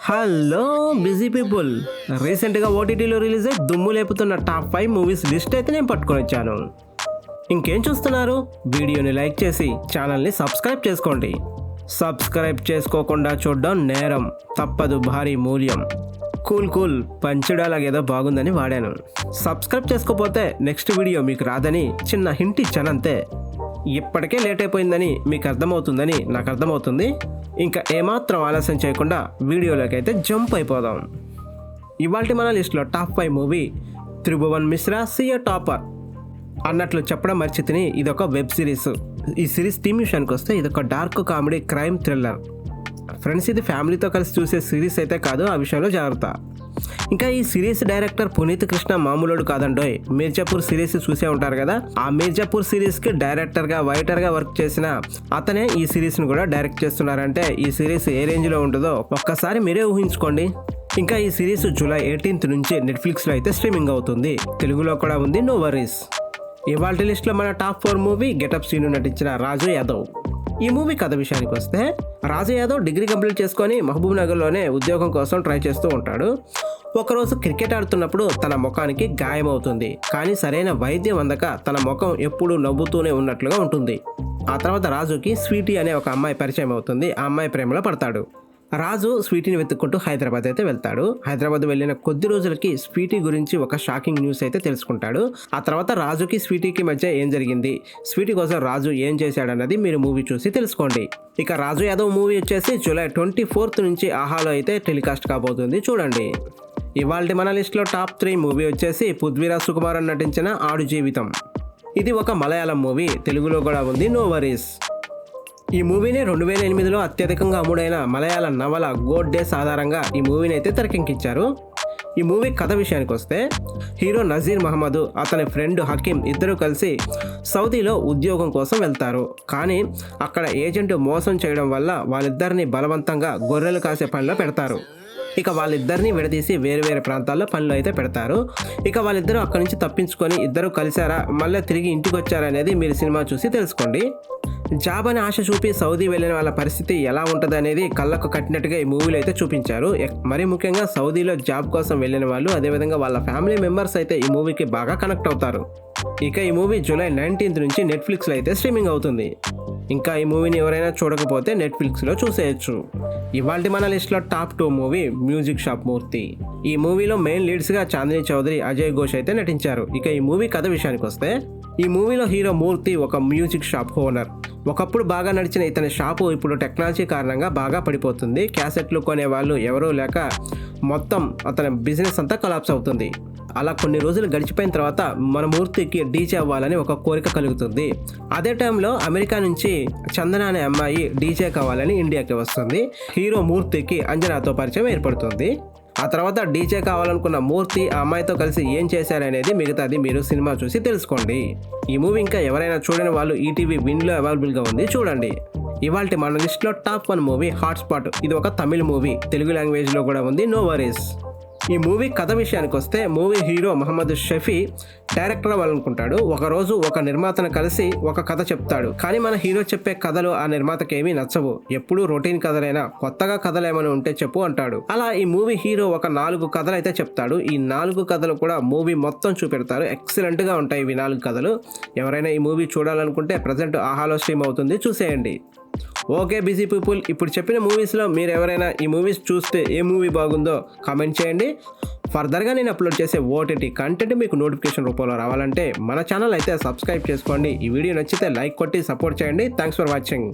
Hello busy people, రీసెంట్గా ఓటీటీలో release అయ్యి దుమ్ము లేపుతున్న టాప్ 5 మూవీస్ లిస్ట్ అయితే నేను పట్టుకొని వచ్చాను. ఇంకేం చూస్తున్నారు? వీడియోని లైక్ చేసి ఛానల్ని సబ్స్క్రైబ్ చేసుకోండి. సబ్స్క్రైబ్ చేసుకోకుండా చూడడం నేరం, తప్పదు భారీ మూల్యం. కూల్ పంచడాలాగేదో బాగుందని వాడాను. సబ్స్క్రైబ్ చేసుకోకపోతే నెక్స్ట్ వీడియో మీకు రాదని చిన్న హింట్ ఇచ్చానంతే. ఇప్పటికే లేట్ అయిపోయిందని మీకు అర్థమవుతుందని నాకు అర్థమవుతుంది. ఇంకా ఏమాత్రం ఆలస్యం చేయకుండా వీడియోలోకి అయితే జంప్ అయిపోదాం. ఇవాళ మన లిస్ట్లో top 5 movie Tribhuvan Mishra CA topper. అన్నట్లు చెప్పడం మర్చితిని, ఇదొక వెబ్ సిరీస్. ఈ సిరీస్ థీమ్ విషయానికి వస్తే ఇదొక dark comedy crime thriller. Friends, ఇది ఫ్యామిలీతో కలిసి చూసే సిరీస్ అయితే కాదు, ఆ విషయంలో జాగ్రత్త. ఇంకా ఈ సిరీస్ డైరెక్టర్ పునీత్ కృష్ణ మామూలుడు కాదండోయ్. మీర్జాపూర్ సిరీస్ చూసే ఉంటారు కదా, ఆ మీర్జాపూర్ సిరీస్కి డైరెక్టర్గా రైటర్గా వర్క్ చేసిన అతనే ఈ సిరీస్ని కూడా డైరెక్ట్ చేస్తున్నారంటే ఈ సిరీస్ ఏ రేంజ్లో ఉంటుందో ఒక్కసారి మీరే ఊహించుకోండి. ఇంకా ఈ సిరీస్ జూలై 18 నుంచి నెట్ఫ్లిక్స్లో అయితే స్ట్రీమింగ్ అవుతుంది. తెలుగులో కూడా ఉంది, నో వరీస్. ఇవాళ లిస్ట్లో మన టాప్ 4 మూవీ గెటప్ సీను నటించిన రాజు యాదవ్. ఈ మూవీ కథ విషయానికి వస్తే, రాజు యాదవ్ డిగ్రీ కంప్లీట్ చేసుకొని మహబూబ్ నగర్లోనే ఉద్యోగం కోసం ట్రై చేస్తూ ఉంటాడు. ఒకరోజు క్రికెట్ ఆడుతున్నప్పుడు తన ముఖానికి గాయమవుతుంది. కానీ సరైన వైద్యం అందక తన ముఖం ఎప్పుడూ నవ్వుతూనే ఉన్నట్లుగా ఉంటుంది. ఆ తర్వాత రాజుకి స్వీటీ అనే ఒక అమ్మాయి పరిచయం అవుతుంది. ఆ అమ్మాయి ప్రేమలో పడతాడు. రాజు స్వీటీని వెతుక్కుంటూ హైదరాబాద్ అయితే వెళ్తాడు. హైదరాబాద్ వెళ్ళిన కొద్ది రోజులకి స్వీటీ గురించి ఒక షాకింగ్ న్యూస్ అయితే తెలుసుకుంటాడు. ఆ తర్వాత రాజుకి స్వీటీకి మధ్య ఏం జరిగింది, స్వీటీ కోసం రాజు ఏం చేశాడన్నది మీరు మూవీ చూసి తెలుసుకోండి. ఇక రాజు యాదవ్ మూవీ వచ్చేసి జూలై 24 నుంచి ఆహాలో అయితే టెలికాస్ట్ కాబోతుంది, చూడండి. ఇవాళ మన లిస్ట్లో టాప్ 3 మూవీ వచ్చేసి పృథ్వీరాజ్ సుకుమారన్ నటించిన ఆడు జీవితం. ఇది ఒక మలయాళం మూవీ, తెలుగులో కూడా ఉంది, నో వరీస్. ఈ మూవీని 2008లో అత్యధికంగా అమ్ముడైన మలయాళ నవల గోడ్ డేస్ ఆధారంగా ఈ మూవీని అయితే తెరకెక్కించారు. ఈ మూవీ కథ విషయానికి వస్తే, హీరో నజీర్ మహమ్మద్ అతని ఫ్రెండ్ హకీం ఇద్దరు కలిసి సౌదీలో ఉద్యోగం కోసం వెళ్తారు. కానీ అక్కడ ఏజెంట్ మోసం చేయడం వల్ల వాళ్ళిద్దరిని బలవంతంగా గొర్రెలు కాసే పనిలో పెడతారు. ఇక వాళ్ళిద్దరిని విడదీసి వేరు ప్రాంతాల్లో పనులు అయితే పెడతారు. ఇక వాళ్ళిద్దరూ అక్కడి నుంచి తప్పించుకొని ఇద్దరు కలిసారా, మళ్ళీ తిరిగి ఇంటికి వచ్చారా అనేది మీరు సినిమా చూసి తెలుసుకోండి. జాబ్ అని ఆశ చూపి సౌదీ వెళ్ళిన వాళ్ళ పరిస్థితి ఎలా ఉంటుంది అనేది కళ్ళకు కట్టినట్టుగా ఈ మూవీలో అయితే చూపించారు. మరీ ముఖ్యంగా సౌదీలో జాబ్ కోసం వెళ్ళిన వాళ్ళు, అదేవిధంగా వాళ్ళ ఫ్యామిలీ మెంబర్స్ అయితే ఈ మూవీకి బాగా కనెక్ట్ అవుతారు. ఇక ఈ మూవీ జూలై 19 నుంచి నెట్ఫ్లిక్స్లో అయితే స్ట్రీమింగ్ అవుతుంది. ఇంకా ఈ మూవీని ఎవరైనా చూడకపోతే నెట్ఫ్లిక్స్లో చూసేయచ్చు. ఇవాళ మన లిస్ట్లో టాప్ 2 మూవీ మ్యూజిక్ షాప్ మూర్తి. ఈ మూవీలో మెయిన్ లీడ్స్గా చాందిని చౌదరి, అజయ్ ఘోష్ అయితే నటించారు. ఇక ఈ మూవీ కథ విషయానికి వస్తే, ఈ మూవీలో హీరో మూర్తి ఒక మ్యూజిక్ షాప్ ఓనర్. ఒకప్పుడు బాగా నడిచిన ఇతని షాపు ఇప్పుడు టెక్నాలజీ కారణంగా బాగా పడిపోతుంది. క్యాసెట్లు కొనే వాళ్ళు ఎవరూ లేక మొత్తం అతని బిజినెస్ అంతా కొలాప్స్ అవుతుంది. అలా కొన్ని రోజులు గడిచిపోయిన తర్వాత మన మూర్తికి డీజే అవ్వాలని ఒక కోరిక కలుగుతుంది. అదే టైంలో అమెరికా నుంచి చందన అనే అమ్మాయి డీజే కావాలని ఇండియాకి వస్తుంది. హీరో మూర్తికి అంజనాతో పరిచయం ఏర్పడుతుంది. ఆ తర్వాత డీజే కావాలనుకున్న మూర్తి ఆ అమ్మాయితో కలిసి ఏం చేశారనేది మిగతాది మీరు సినిమా చూసి తెలుసుకోండి. ఈ మూవీ ఇంకా ఎవరైనా చూడని వాళ్ళు ఈటీవీ విన్లో అవైలబుల్గా ఉంది, చూడండి. ఇవాళ మన లిస్ట్లో టాప్ 1 మూవీ హాట్స్పాట్. ఇది ఒక తమిళ మూవీ, తెలుగు లాంగ్వేజ్లో కూడా ఉంది, నో వరీస్. ఈ మూవీ కథ విషయానికి వస్తే, movie hero Mohammed Shafi director అవ్వాలనుకుంటాడు. ఒకరోజు ఒక నిర్మాతను కలిసి ఒక కథ చెప్తాడు. కానీ మన హీరో చెప్పే కథలు ఆ నిర్మాతకి ఏమీ నచ్చవు. ఎప్పుడూ రొటీన్ కథలైనా, కొత్తగా కథలు ఏమైనా ఉంటే చెప్పు అంటాడు. అలా ఈ మూవీ హీరో ఒక 4 కథలు అయితే చెప్తాడు. ఈ 4 కథలు కూడా మూవీ మొత్తం చూపెడతారు. ఎక్సలెంట్గా ఉంటాయి ఇవి 4 కథలు. ఎవరైనా ఈ మూవీ చూడాలనుకుంటే ప్రజెంట్ ఆహాలో స్ట్రీమ్ అవుతుంది, చూసేయండి. ఓకే బిజీ పీపుల్, ఇప్పుడు చెప్పిన మూవీస్లో మీరు ఎవరైనా ఈ మూవీస్ చూస్తే ఏ మూవీ బాగుందో కామెంట్ చేయండి. ఫర్దర్గా నేను అప్లోడ్ చేసే ఓటీటీ కంటెంట్ మీకు నోటిఫికేషన్ రూపంలో రావాలంటే మన ఛానల్ అయితే సబ్స్క్రైబ్ చేసుకోండి. ఈ వీడియో నచ్చితే లైక్ కొట్టి సపోర్ట్ చేయండి. Thanks for watching.